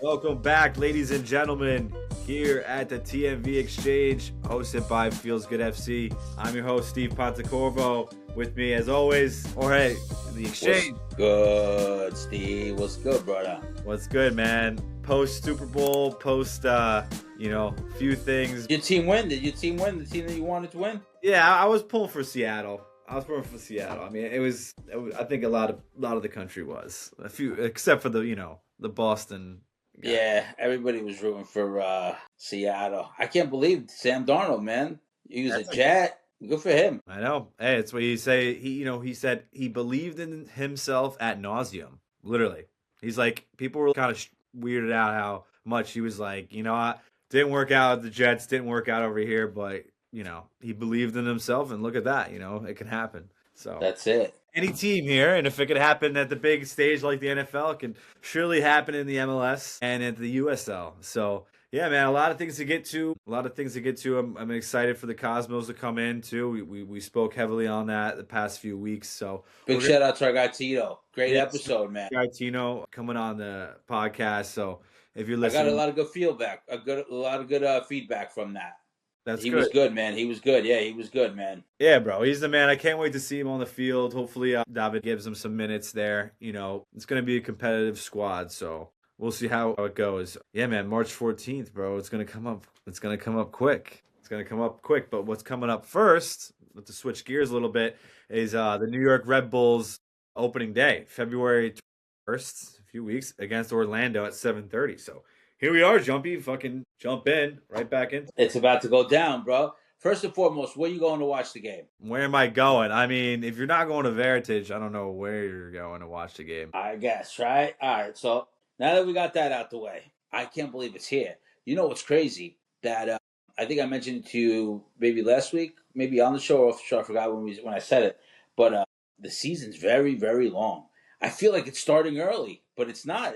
Welcome back, ladies and gentlemen, here at the TNV Exchange, hosted by Feels Good FC. I'm your host, Steve Pontecorvo. With me, as always, Jorge, the Exchange. What's good, Steve? What's good, brother? What's good, man? Post Super Bowl, few things. Your team win? Did your team win? The team that you wanted to win? Yeah, I was pulling for Seattle. I mean, it was. I think a lot of the country was. A few, except for the Boston guy. Yeah, everybody was rooting for Seattle. I can't believe Sam Darnold, man. He was a Jet. Good for him. I know. Hey, it's what you say. He said he believed in himself ad nauseum. Literally, he's like, people were kind of weirded out how much he was like, didn't work out at the Jets, didn't work out over here, but he believed in himself, and look at that. It can happen. So that's it. Any team here, and if it could happen at the big stage like the NFL, it can surely happen in the MLS and at the USL. So yeah, man, a lot of things to get to. I'm excited for the Cosmos to come in too. We spoke heavily on that the past few weeks. So big shout out to our guy Tito. Great episode, man. Guy Tino coming on the podcast. So if you're listening, I got a lot of good feedback. A lot of good feedback from that. He was good, man. He was good. Yeah, he was good, man. Yeah, bro. He's the man. I can't wait to see him on the field. Hopefully, David gives him some minutes there. It's going to be a competitive squad, so we'll see how it goes. Yeah, man. March 14th, bro. It's going to come up. It's going to come up quick. But what's coming up first, to switch gears a little bit, is the New York Red Bulls opening day, February 1st, a few weeks, against Orlando at 7:30. So here we are, Jumpy. Fucking jump in, right back in. It's about to go down, bro. First and foremost, where are you going to watch the game? Where am I going? I mean, if you're not going to Varitage, I don't know where you're going to watch the game. I guess, right? All right, so now that we got that out the way, I can't believe it's here. You know what's crazy? That I think I mentioned it to you maybe last week, maybe on the show or off the show. I forgot when I said it. But the season's very, very long. I feel like it's starting early, but it's not.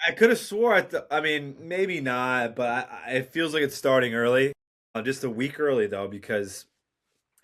I could have swore maybe not, but it feels like it's starting early. Just a week early, though, because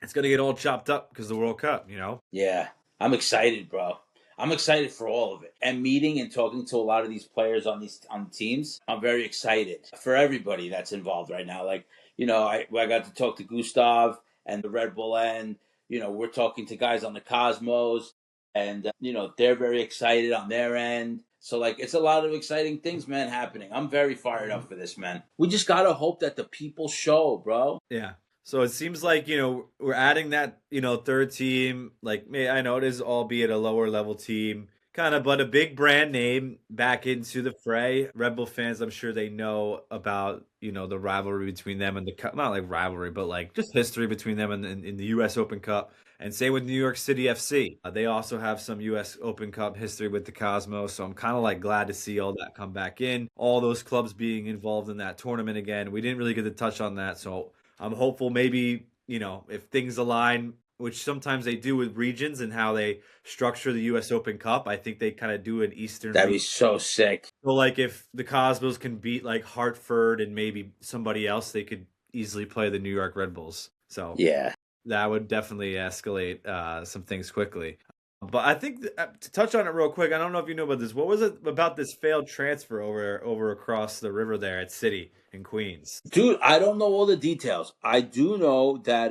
it's going to get all chopped up because of the World Cup, Yeah, I'm excited, bro. I'm excited for all of it. And meeting and talking to a lot of these players on teams, I'm very excited for everybody that's involved right now. Like, I got to talk to Gustav and the Red Bull end. We're talking to guys on the Cosmos, and, they're very excited on their end. So, it's a lot of exciting things, man, happening. I'm very fired up for this, man. We just got to hope that the people show, bro. Yeah. So it seems like, we're adding that, third team. I know it is albeit a lower level team, but a big brand name back into the fray. Red Bull fans, I'm sure they know about, the rivalry between them and not like rivalry, but just history between them and in the U.S. Open Cup. And same with New York City FC. They also have some U.S. Open Cup history with the Cosmos. So I'm kind of glad to see all that come back in. All those clubs being involved in that tournament again. We didn't really get to touch on that. So I'm hopeful maybe, if things align, which sometimes they do with regions and how they structure the U.S. Open Cup. I think they kind of do an Eastern. That'd be so sick. So if the Cosmos can beat Hartford and maybe somebody else, they could easily play the New York Red Bulls. So yeah. That would definitely escalate some things quickly. But I think to touch on it real quick, I don't know if you know about this. What was it about this failed transfer over across the river there at City in Queens? Dude, I don't know all the details. I do know that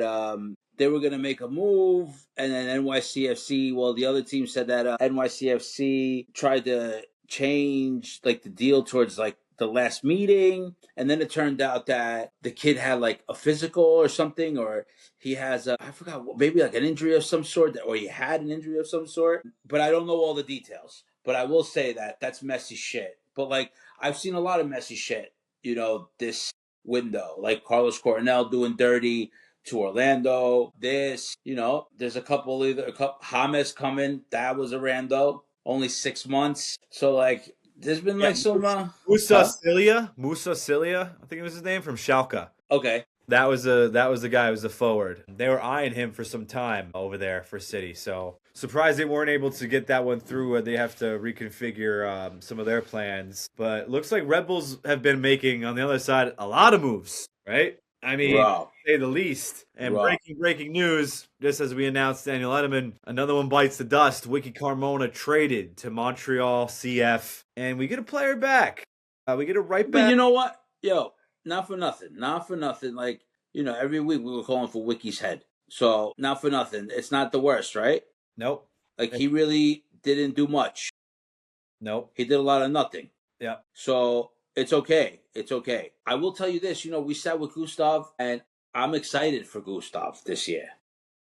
they were going to make a move, and then NYCFC, well, the other team said that NYCFC tried to change the deal towards the last meeting, and then it turned out that the kid had a physical or something, or he has I forgot, maybe an injury of some sort, or he had an injury of some sort, but I don't know all the details. But I will say that that's messy shit. But I've seen a lot of messy shit, this window, Carlos Coronel doing dirty to Orlando. There's a couple James coming, that was a rando, only 6 months. So there's been some Musa Cilia, I think it was his name, from Schalke. Okay. That was the guy who was the forward. They were eyeing him for some time over there for City. So surprised they weren't able to get that one through. They have to reconfigure some of their plans. But looks like Red Bulls have been making, on the other side, a lot of moves, right? I mean, to say the least. And breaking news, just as we announced Daniel Edelman, another one bites the dust. Wiki Carmona traded to Montreal CF. And we get a player back. We get a right But back. you know what? Yo, not for nothing. Not for nothing. Like, every week we were calling for Wiki's head. So, not for nothing. It's not the worst, right? Nope. Like, he really didn't do much. Nope. He did a lot of nothing. Yep. So, it's okay. It's okay. I will tell you this. We sat with Gustav, and I'm excited for Gustav this year.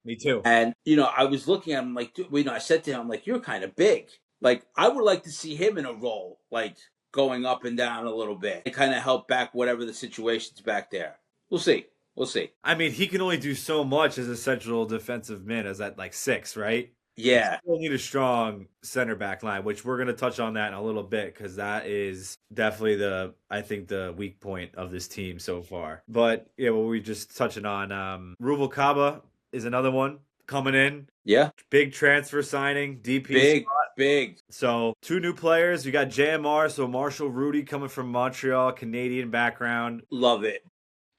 Me too. And, I was looking at him like, dude, I said to him, like, you're kind of big. Like, I would like to see him in a role, like, going up and down a little bit and kind of help back whatever the situation's back there. We'll see. We'll see. I mean, he can only do so much as a central defensive mid as at like 6, right? Yeah. We'll need a strong center back line, which we're going to touch on that in a little bit because that is definitely I think the weak point of this team so far. But yeah, what we just touching on, Ruvalcaba is another one coming in. Yeah. Big transfer signing, DP Big, spot. big. So 2 new players. You got JMR, so Marshall-Rutty coming from Montreal, Canadian background. Love it.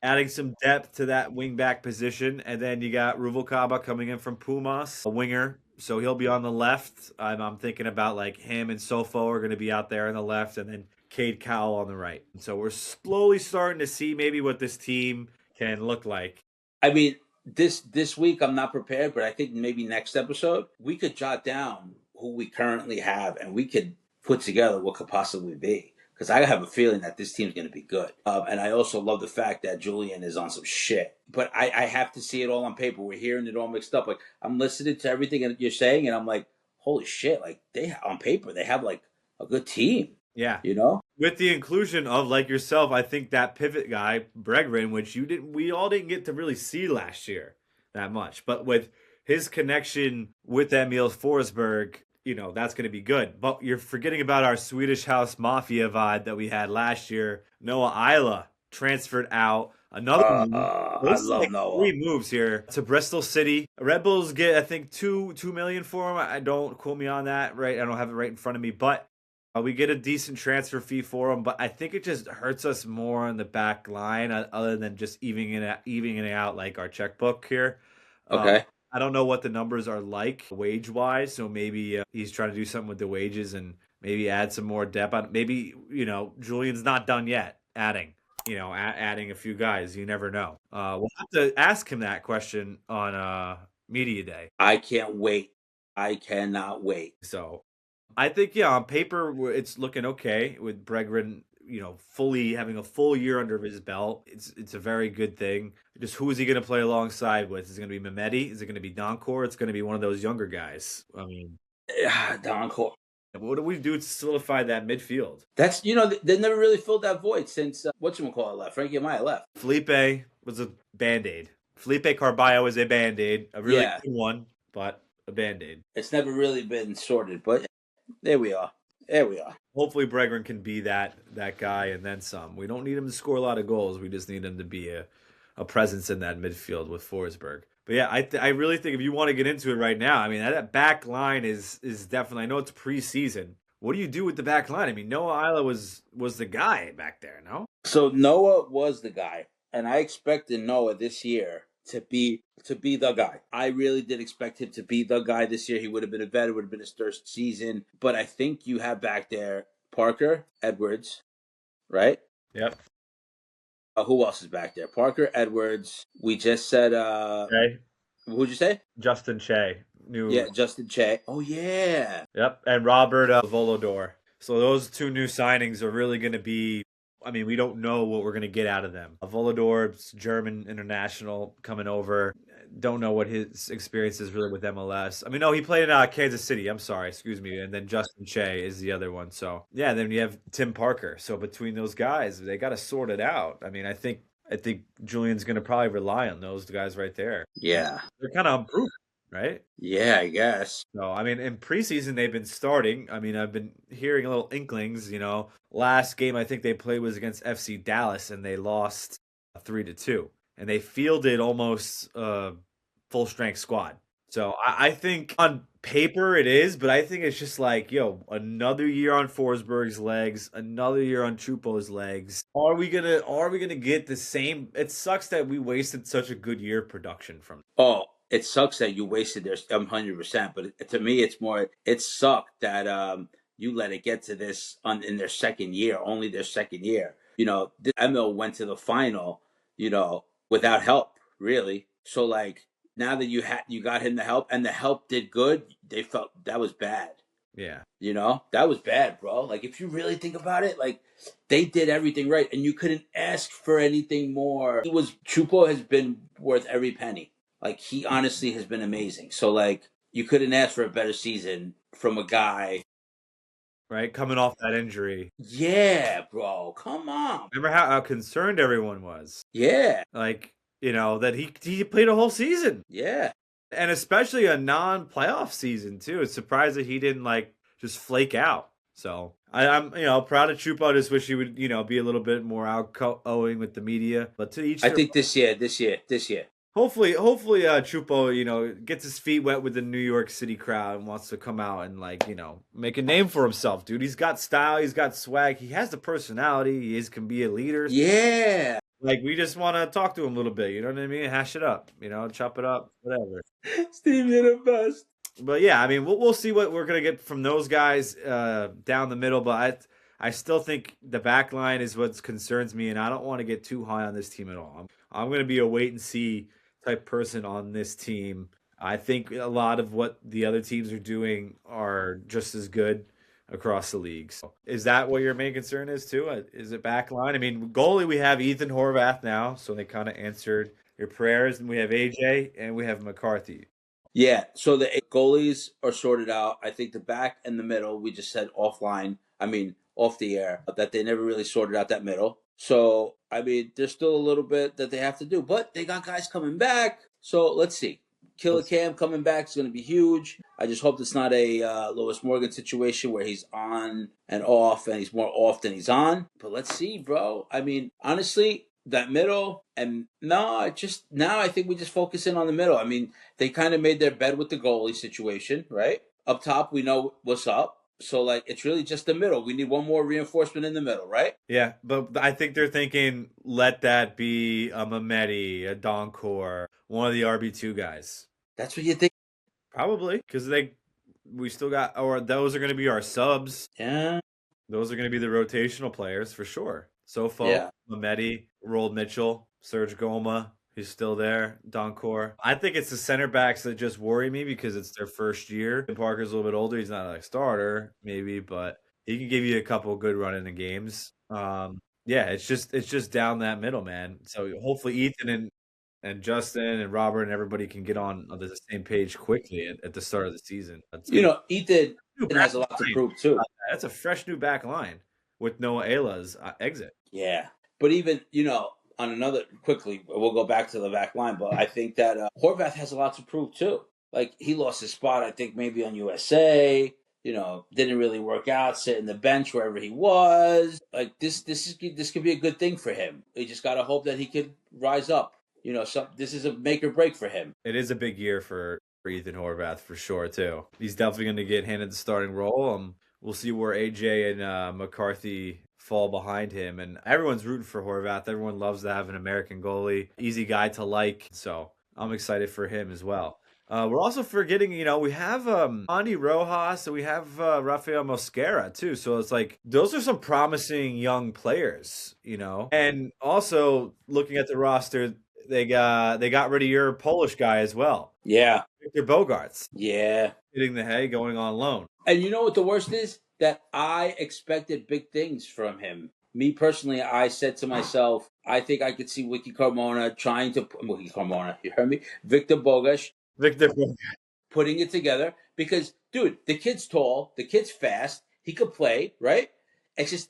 Adding some depth to that wing back position. And then you got Ruvalcaba coming in from Pumas, a winger. So he'll be on the left. I'm thinking about like him and Sofo are going to be out there on the left, and then Cade, Cowell on the right. So we're slowly starting to see maybe what this team can look like. I mean, this week I'm not prepared, but I think maybe next episode we could jot down who we currently have, and we could put together what could possibly be. Because I have a feeling that this team's going to be good. And I also love the fact that Julian is on some shit. But I have to see it all on paper. We're hearing it all mixed up. Like, I'm listening to everything that you're saying, and I'm like, holy shit. Like, on paper, they have, like, a good team. Yeah. With the inclusion of, like yourself, I think that pivot guy, Bregman, which we all didn't get to really see last year that much. But with his connection with Emil Forsberg, that's going to be good. But you're forgetting about our Swedish House Mafia vibe that we had last year. Noah Isla transferred out. Another move. I love Noah. 3 moves here to Bristol City. Red Bulls get, I think, $2 million for him. I don't quote me on that, right? I don't have it right in front of me. But we get a decent transfer fee for him. But I think it just hurts us more on the back line other than just evening it out like our checkbook here. Okay. I don't know what the numbers are like wage-wise, so maybe he's trying to do something with the wages and maybe add some more depth. Maybe, Julian's not done yet adding a few guys. You never know. We'll have to ask him that question on Media Day. I can't wait. I cannot wait. So I think, on paper, it's looking okay with Bregman, fully having a full year under his belt. It's a very good thing. Just who is he going to play alongside with? Is it going to be Mehmeti? Is it going to be Doncor? It's going to be one of those younger guys. I mean, Doncor. What do we do to solidify that midfield? That's, they never really filled that void since, whatchamacallit left. Frankie Amaya left. Felipe was a Band-Aid. Felipe Carballo is a Band-Aid. A really good one, but a Band-Aid. It's never really been sorted, but there we are. There we are. Hopefully Bregman can be that guy and then some. We don't need him to score a lot of goals. We just need him to be a presence in that midfield with Forsberg. But yeah, I really think if you want to get into it right now, I mean, that back line is definitely, I know it's preseason. What do you do with the back line? I mean, Noah Isla was the guy back there, no? So Noah was the guy, and I expected Noah this year to be the guy. I really did expect him to be the guy this year. He would have been a vet. It would have been his first season. But I think you have back there Parker, Edwards, right? Yep. Who else is back there? Parker, Edwards. We just said Okay. Who'd you say? Justin Che. Justin Che. Oh, yeah. Yep, and Robert Voloder. So those 2 new signings are really going to be, I mean, we don't know what we're going to get out of them. Volodor's German international coming over. Don't know what his experience is really with MLS. I mean, no, he played in Kansas City. I'm sorry, excuse me. And then Justin Che is the other one. So, yeah, then you have Tim Parker. So between those guys, they got to sort it out. I mean, I think Julian's going to probably rely on those guys right there. Yeah. They're kind of improving, right? Yeah, I guess. So, I mean, in preseason, they've been starting. I mean, I've been hearing little inklings, Last game I think they played was against FC Dallas, and they lost 3-2. And they fielded almost full-strength squad. So, I think on paper it is, but I think it's just like, another year on Forsberg's legs, another year on Chupo's legs. Are we gonna get the same? It sucks that we wasted such a good year of production from. Oh, it sucks that you wasted their 100%. But to me, it's more. It sucked that you let it get to this in their second year, only their second year. You know, this ML went to the final, you know, without help, really. So like now that you got him the help and the help did good, they felt that was bad. Yeah. You know, that was bad, bro. Like if you really think about it, like they did everything right, and you couldn't ask for anything more. Chupo has been worth every penny. Like he honestly has been amazing. So like you couldn't ask for a better season from a guy. Right, coming off that injury. Yeah, bro. Come on. Remember how concerned everyone was? Yeah. Like, you know, that he played a whole season. Yeah. And especially a non-playoff season too. It's surprised that he didn't like just flake out. So I'm proud of Chupo. I just wish he would, be a little bit more outgoing with the media. But to each, I think this year. Hopefully, Chupo, gets his feet wet with the New York City crowd and wants to come out and make a name for himself, dude. He's got style, he's got swag, he has the personality, can be a leader. Yeah. Like we just want to talk to him a little bit, you know what I mean? Hash it up, chop it up, whatever. Steve, you're the best. But yeah, I mean, we'll see what we're gonna get from those guys down the middle. But I still think the back line is what concerns me, and I don't want to get too high on this team at all. I'm gonna be a wait and see type person on this team. I think a lot of what the other teams are doing are just as good across the league. So is that what your main concern is too? Is it back line? I mean, goalie, we have Ethan Horvath now, so they kind of answered your prayers, and we have AJ and we have McCarthy. Yeah, so the goalies are sorted out. I think the back and the middle, we just said off the air, that they never really sorted out that middle. So, I mean, there's still a little bit that they have to do, but they got guys coming back. So, let's see. Killer Cam coming back is going to be huge. I just hope it's not a Lewis Morgan situation where he's on and off, and he's more off than he's on. But let's see, bro. I mean, honestly, that middle, and now I think we just focus in on the middle. I mean, they kind of made their bed with the goalie situation, right? Up top, we know what's up. So, like, it's really just the middle. We need one more reinforcement in the middle, right? Yeah, but I think they're thinking, let that be a Mehmeti, a Doncor, one of the RB2 guys. That's what you think? Probably, because we still got, or those are going to be our subs. Yeah. Those are going to be the rotational players for sure. Sofo, yeah. Mehmeti, Rold Mitchell, Serge Goma, he's still there, Doncor. I think it's the center backs that just worry me because it's their first year. Parker's a little bit older. He's not a starter, maybe, but he can give you a couple of good run in the games. Yeah, it's just down that middle, man. So hopefully Ethan and Justin and Robert and everybody can get on the same page quickly at the start of the season. Ethan has a lot to prove too. That's a fresh new back line with Noah Ayla's exit. Yeah. But even, on another, quickly, we'll go back to the back line, but I think that Horvath has a lot to prove too. Like, he lost his spot, I think, maybe on USA, didn't really work out, sitting the bench wherever he was. Like, this could be a good thing for him. We just got to hope that he could rise up. This is a make or break for him. It is a big year for Ethan Horvath for sure, too. He's definitely going to get handed the starting role. We'll see where AJ and McCarthy fall behind him. And everyone's rooting for Horvath. Everyone loves to have an American goalie. Easy guy to like. So I'm excited for him as well. We're also forgetting, we have Andy Rojas and we have Rafael Mosquera too. So it's like, those are some promising young players, And also looking at the roster, they got rid of your Polish guy as well. Yeah. Victor Bogarts. Yeah. Hitting the hay, going on loan. And you know what the worst is? That I expected big things from him. Me personally, I said to myself, I think I could see Wiki Carmona you heard me? Victor Bogarts putting it together. Because, dude, the kid's tall, the kid's fast, he could play, right? It's just,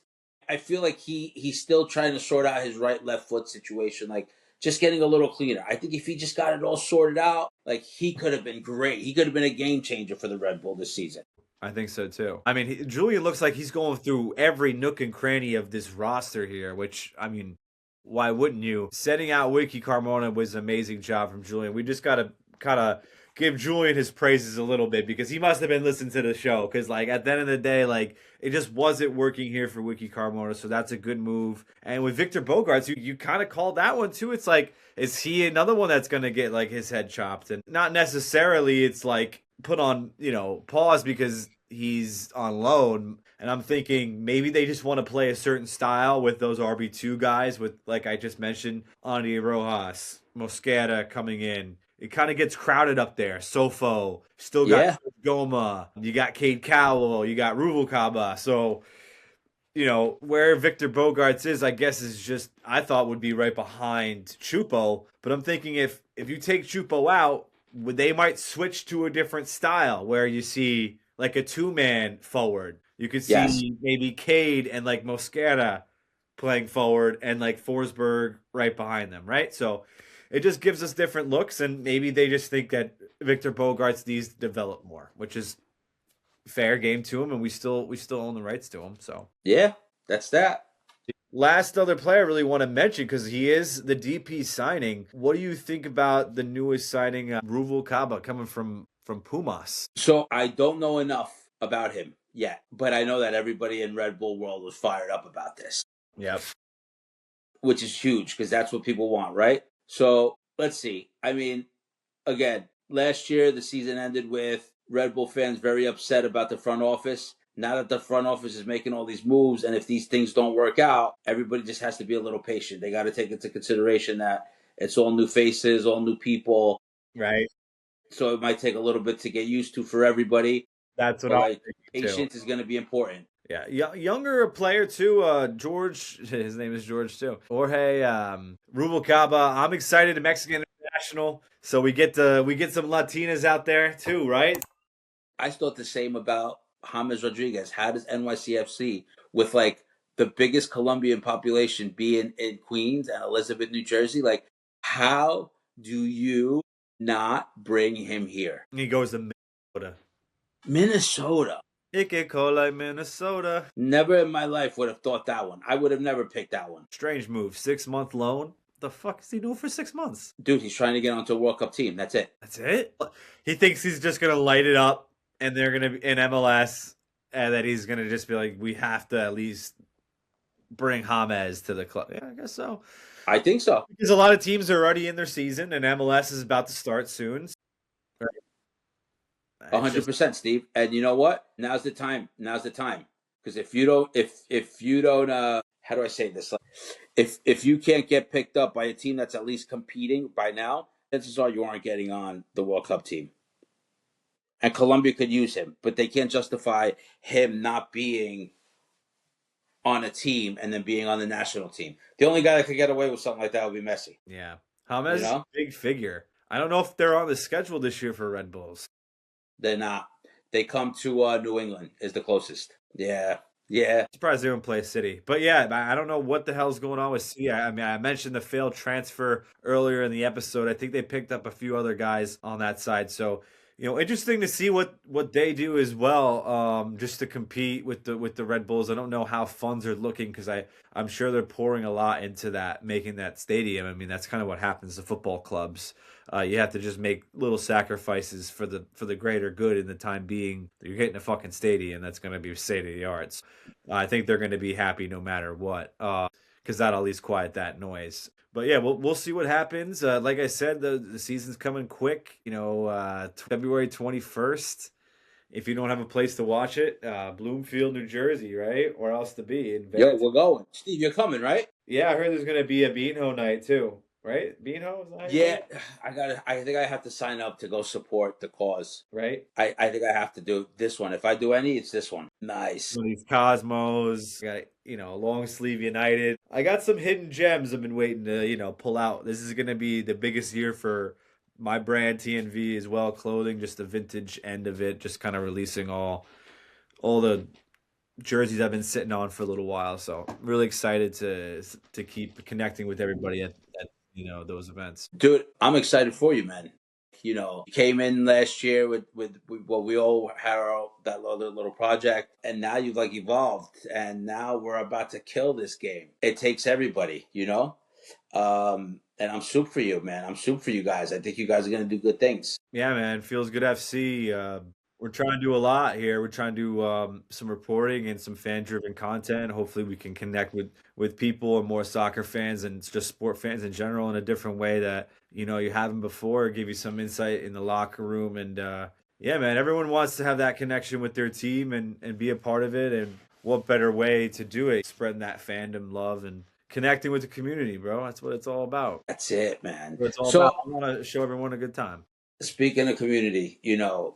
I feel like he's still trying to sort out his right, left foot situation. Like, just getting a little cleaner. I think if he just got it all sorted out, like, he could have been great. He could have been a game changer for the Red Bull this season. I think so, too. I mean, Julian looks like he's going through every nook and cranny of this roster here, which, I mean, why wouldn't you? Setting out Wiki Carmona was an amazing job from Julian. We just got to kind of give Julian his praises a little bit because he must have been listening to the show because, like, at the end of the day, like, it just wasn't working here for Wiki Carmona, so that's a good move. And with Victor Bogarts, you kind of called that one, too. It's like, is he another one that's going to get, like, his head chopped? And not necessarily it's, like, put on, pause because he's on loan, and I'm thinking maybe they just want to play a certain style with those RB2 guys, with, like I just mentioned, Andy Rojas, Mosquera coming in. It kind of gets crowded up there. Sofo, still got Yeah. Goma, you got Cade Cowell, you got Ruvalcaba. So, where Victor Bogarts is, I guess, is just, I thought would be right behind Chupo. But I'm thinking if you take Chupo out, they might switch to a different style where you see like a two-man forward. You could Yes. see maybe Cade and like Mosquera playing forward and like Forsberg right behind them, right? So it just gives us different looks, and maybe they just think that Victor Bogarts needs to develop more, which is fair game to him, and we still own the rights to him. So Yeah, that's that. last other player I really want to mention, because he is the DP signing. What do you think about the newest signing, Ruvalcaba, coming from Pumas? So I don't know enough about him yet, but I know that everybody in Red Bull world was fired up about this, Yep. which is huge because that's what people want, right? So let's see. I mean, again, last year the season ended with Red Bull fans very upset about the front office. Now that the front office is making all these moves, and if these things don't work out, everybody just has to be a little patient. They got to take into consideration that it's all new faces, all new people. Right. So it might take a little bit to get used to for everybody. That's what But I'm like thinking too. patience is going to be important. Yeah, younger player too. George, his name is George too. Jorge Ruvalcaba. I'm excited. Mexican international, so we get some Latinas out there too, right? I thought the same about James Rodriguez. How does NYCFC, with like the biggest Colombian population being in Queens and Elizabeth, New Jersey, like how do you not bring him here? And he goes to Minnesota. Minnesota. It get cold like Minnesota. Never in my life would have thought that one. I would have never picked that one. Strange move. 6-month loan. The fuck is he doing for 6 months? Dude, he's trying to get onto a World Cup team. That's it. That's it. He thinks he's just gonna light it up, and they're gonna be in MLS, and that he's gonna just be like, we have to at least bring James to the club. Yeah, I guess so. I think so. Because a lot of teams are already in their season, and MLS is about to start soon. 100%, Steve. And you know what? Now's the time. Now's the time. Because if you don't, how do I say this? If you can't get picked up by a team that's at least competing by now, chances are you aren't getting on the World Cup team. And Colombia could use him, but they can't justify him not being on a team and then being on the national team. The only guy that could get away with something like that would be Messi. Yeah, James is a big figure. I don't know if they're on the schedule this year for Red Bulls. They're not. They come to New England is the closest. Yeah. Yeah. Surprised they don't play City. But yeah, I don't know what the hell's going on with City. I mean, I mentioned the failed transfer earlier in the episode. I think they picked up a few other guys on that side. So, interesting to see what they do as well, just to compete with the Red Bulls. I don't know how funds are looking, because I'm sure they're pouring a lot into that, making that stadium. I mean, that's kind of what happens to football clubs. You have to just make little sacrifices for the greater good in the time being. You're getting a fucking stadium that's going to be state of the art. I think they're going to be happy no matter what, because that'll at least quiet that noise. But yeah, we'll see what happens. Like I said, the season's coming quick. February 21st. If you don't have a place to watch it, Bloomfield, New Jersey, right? Or else to be in Yo, we're going. Steve, you're coming, right? Yeah, I heard there's going to be a Beanho night too. Right? Beanho? Yeah, I think I have to sign up to go support the cause. Right? I think I have to do this one. If I do any, it's this one. Nice. These Cosmos, got Long Sleeve United. I got some hidden gems I've been waiting to pull out. This is gonna be the biggest year for my brand TNV as well. Clothing, just the vintage end of it, just kind of releasing all the jerseys I've been sitting on for a little while. So I'm really excited to keep connecting with everybody at those events. Dude, I'm excited for you, man. You came in last year with what we all had that other little project, and now you've evolved, and now we're about to kill this game. It takes everybody, and I'm super for you, man. I'm super for you guys. I think you guys are gonna do good things. Yeah, man. Feels good FC. We're trying to do a lot here. We're trying to do some reporting and some fan-driven content. Hopefully we can connect with people and more soccer fans and just sport fans in general in a different way that you haven't before. Give you some insight in the locker room and Yeah, man. Everyone wants to have that connection with their team and be a part of it. And what better way to do it? Spreading that fandom love and connecting with the community, bro. That's what it's all about. That's it, man. What it's all So about. I want to show everyone a good time. speaking of community,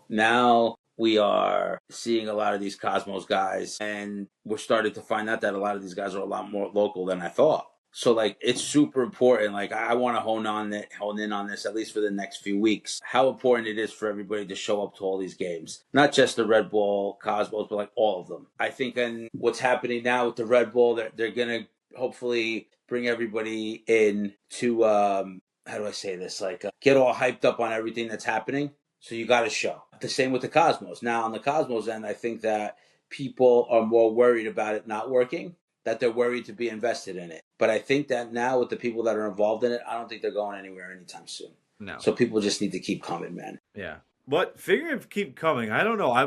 now we are seeing a lot of these Cosmos guys, and we're starting to find out that a lot of these guys are a lot more local than I thought. So like it's super important. Like I want to hone in on this at least for the next few weeks. How important it is for everybody to show up to all these games, not just the Red Bull Cosmos, but like all of them. I think, and what's happening now with the Red Bull, they're gonna hopefully bring everybody in to how do I say this? Like, get all hyped up on everything that's happening. So you got to show. The same with the Cosmos. Now, on the Cosmos end, I think that people are more worried about it not working, that they're worried to be invested in it. But I think that now with the people that are involved in it, I don't think they're going anywhere anytime soon. No. So people just need to keep coming, man. Yeah. But figure if keep coming. I don't know. I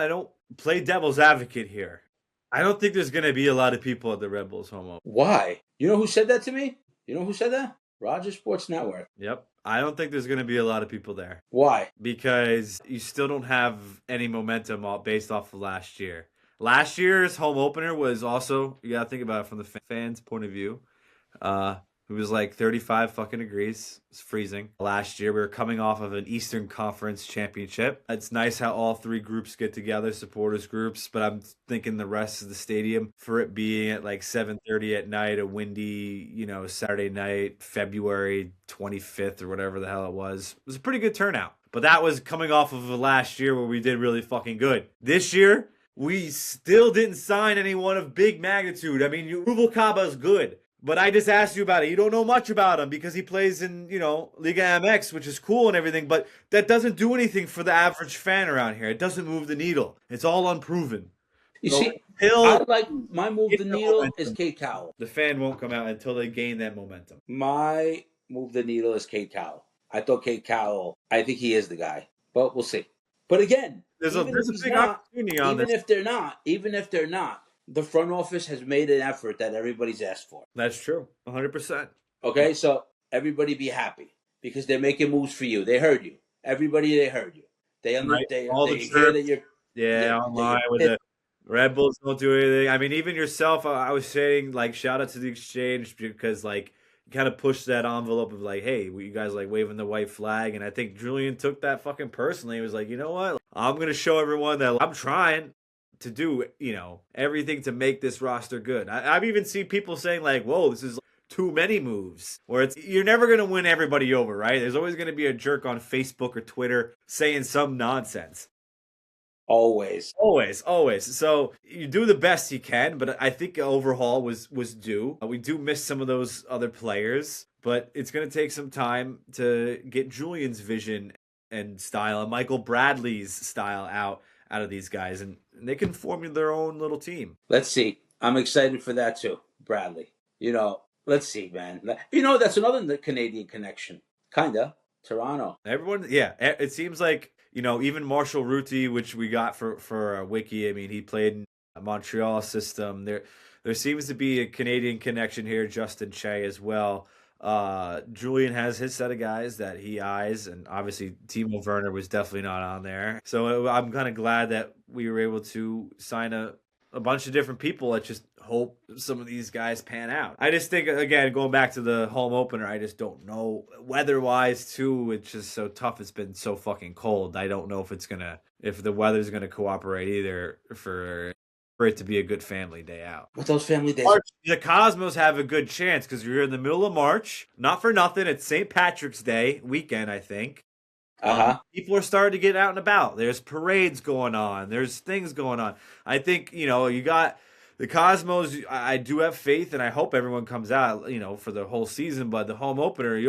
don't play devil's advocate here. I don't think there's gonna be a lot of people at the Red Bulls home opener. Why? You know who said that to me? You know who said that? Rogers Sports Network. Yep. I don't think there's going to be a lot of people there. Why? Because you still don't have any momentum based off of last year. Last year's home opener was also, you got to think about it from the fans' point of view. It was like 35 fucking degrees. It's freezing. Last year, we were coming off of an Eastern Conference championship. It's nice how all three groups get together, supporters groups, but I'm thinking the rest of the stadium, for it being at like 7:30 at night, a windy, Saturday night, February 25th or whatever the hell it was a pretty good turnout. But that was coming off of last year where we did really fucking good. This year, we still didn't sign anyone of big magnitude. I mean, Ruvalcaba is good. But I just asked you about it. You don't know much about him because he plays in, Liga MX, which is cool and everything, but that doesn't do anything for the average fan around here. It doesn't move the needle. It's all unproven. You see, I like my move the needle is Cade Cowell. The fan won't come out until they gain that momentum. My move the needle is Cade Cowell. I thought Cade Cowell, I think he is the guy, but we'll see. But again, there's a big opportunity on this. Even if they're not, the front office has made an effort that everybody's asked for. That's true. 100%. Okay, so everybody be happy because they're making moves for you. They heard you. Everybody, they heard you. They hear that you're... online with the Red Bulls don't do anything. I mean, even yourself, I was saying, like, shout out to the exchange because, like, you kind of pushed that envelope of, like, hey, you guys, like, waving the white flag. And I think Julian took that fucking personally. He was like, you know what? I'm going to show everyone that I'm trying to do, everything to make this roster good. I've even seen people saying like, whoa, this is too many moves. Where you're never going to win everybody over, right? There's always going to be a jerk on Facebook or Twitter saying some nonsense. Always. So you do the best you can, but I think an overhaul was due. We do miss some of those other players, but it's going to take some time to get Julian's vision and style and Michael Bradley's style out of these guys, and they can form their own little team. Let's see. I'm excited for that too, Bradley. Let's see, man. That's another Canadian connection. Kinda. Toronto. Everyone, yeah. It seems like, even Marshall-Rutty, which we got for Wiki, I mean, he played in a Montreal system. There seems to be a Canadian connection here, Justin Che as well. Julian has his set of guys that he eyes, and obviously Timo Werner was definitely not on there. So I'm kind of glad that we were able to sign a bunch of different people. Let's just hope some of these guys pan out. I just think, again, going back to the home opener, I just don't know. Weather-wise, too, it's just so tough. It's been so fucking cold. I don't know if the weather's going to cooperate either for it to be a good family day out. With those family days. The Cosmos have a good chance because you're in the middle of March. Not for nothing, it's St. Patrick's Day weekend, I think. People are starting to get out and about. There's parades going on. There's things going on. I think, you got the Cosmos. I do have faith, and I hope everyone comes out, for the whole season. But the home opener,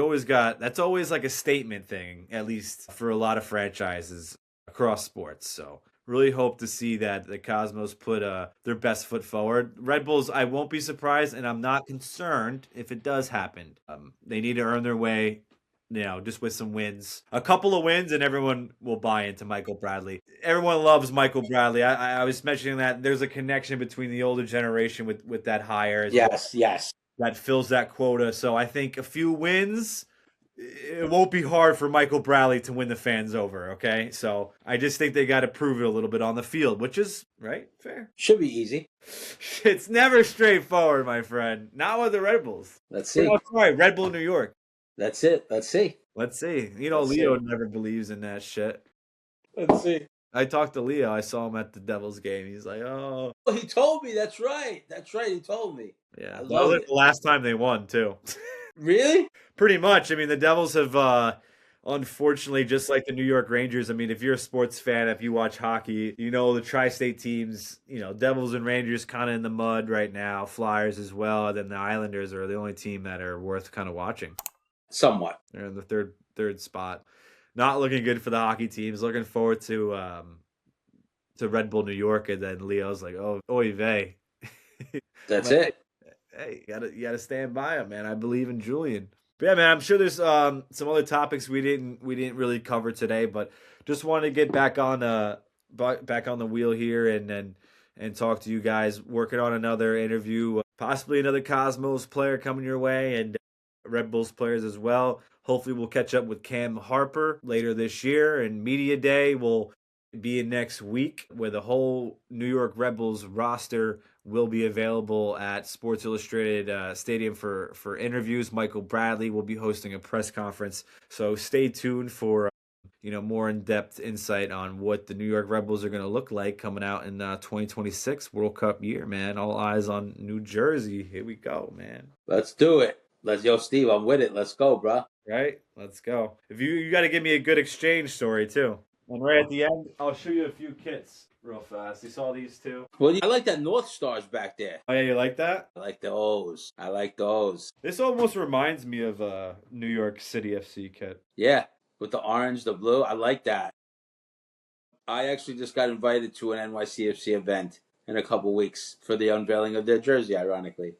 that's always like a statement thing, at least for a lot of franchises across sports. So really hope to see that the Cosmos put their best foot forward. Red Bulls, I won't be surprised, and I'm not concerned if it does happen. They need to earn their way, just with some wins. A couple of wins, and everyone will buy into Michael Bradley. Everyone loves Michael Bradley. I was mentioning that there's a connection between the older generation with that hire. Yes. That fills that quota. So I think a few wins, it won't be hard for Michael Bradley to win the fans over, okay? So I just think they got to prove it a little bit on the field, which is, right, fair. Should be easy. It's never straightforward, my friend. Not with the Red Bulls. Let's see. Oh, sorry, Red Bull New York. That's it. Let's see. Let's see. You know, Let's Leo see. never believes in that shit. Let's see. I talked to Leo. I saw him at the Devils game. He's like, oh. Well, he told me. That's right. That's right. He told me. Yeah. I That love was it. the last time they won, too. Really? Pretty much. I mean, the Devils have, unfortunately, just like the New York Rangers, I mean, if you're a sports fan, if you watch hockey, you know the tri-state teams, you know, Devils and Rangers kind of in the mud right now, Flyers as well, and then the Islanders are the only team that are worth kind of watching. Somewhat. They're in the third spot. Not looking good for the hockey teams. Looking forward to Red Bull New York, and then Leo's like, oh, oy vey. That's Like, it. Hey, you gotta stand by him, man. I believe in Julian. But yeah, man, I'm sure there's some other topics we didn't really cover today, but just wanted to get back on the wheel here and talk to you guys. Working on another interview, possibly another Cosmos player coming your way, and Red Bulls players as well. Hopefully, we'll catch up with Cam Harper later this year, and Media Day will be in next week, where the whole New York Red Bulls roster will be available at Sports Illustrated Stadium for interviews. Michael Bradley will be hosting a press conference, so stay tuned for more in-depth insight on what the New York Red Bulls are going to look like coming out in 2026 World Cup year, man. All eyes on New Jersey. Here we go, man. Let's do it. Yo, Steve, I'm with it. Let's go, bro. Right? Let's go. If you got to give me a good exchange story too. And right at the end, I'll show you a few kits real fast. You saw these two? Well, I like that North Stars back there. Oh yeah, you like that? I like those. This almost reminds me of a New York City FC kit. Yeah, with the orange, the blue. I like that. I actually just got invited to an NYCFC event in a couple weeks for the unveiling of their jersey, ironically.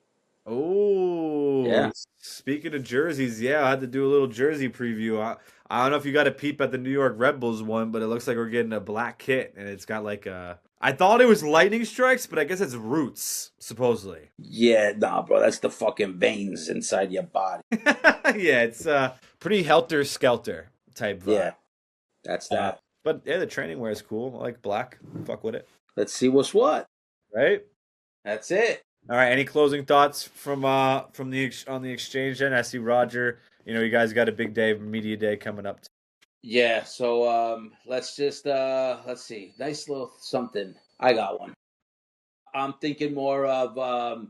Oh, yeah. Speaking of jerseys, yeah, I had to do a little jersey preview. I don't know if you got a peep at the New York Red Bulls one, but it looks like we're getting a black kit, and it's got like I thought it was lightning strikes, but I guess it's roots, supposedly. Yeah, nah, bro, that's the fucking veins inside your body. Yeah, it's pretty helter-skelter type vibe. Yeah, that's that. But yeah, the training wear is cool. I like black. Fuck with it. Let's see what's what. Right? That's it. All right. Any closing thoughts from on the exchange? Then I see Roger. You guys got a big day, media day coming up. Yeah. So let's just let's see. Nice little something. I got one. I'm thinking more of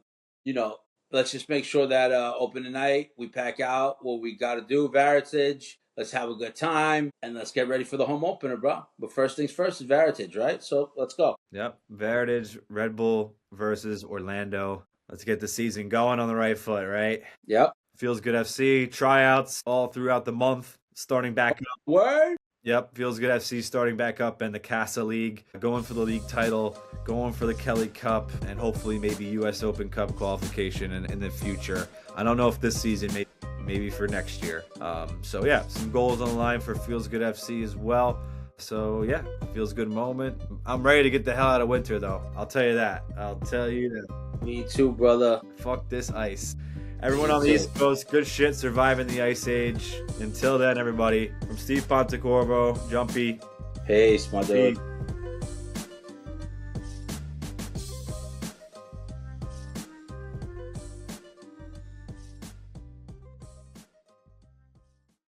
let's just make sure that open night we pack out what we got to do. Varitage. Let's have a good time, and let's get ready for the home opener, bro. But first things first is Varitage, right? So let's go. Yep, Varitage, Red Bull versus Orlando. Let's get the season going on the right foot, right? Yep. Feels Good FC, tryouts all throughout the month, starting back up. Word? Yep, Feels Good FC starting back up in the Casa League, going for the league title, going for the Kelly Cup, and hopefully maybe U.S. Open Cup qualification in the future. I don't know if this season, maybe for next year. So yeah, some goals on the line for Feels Good FC as well. So yeah, feels good moment. I'm ready to get the hell out of winter though. I'll tell you that. Me too, brother. Fuck this ice. Everyone on the East Coast, good shit, surviving the ice age. Until then, everybody, from Steve Pontecorvo, Jumpy. Peace, my dude.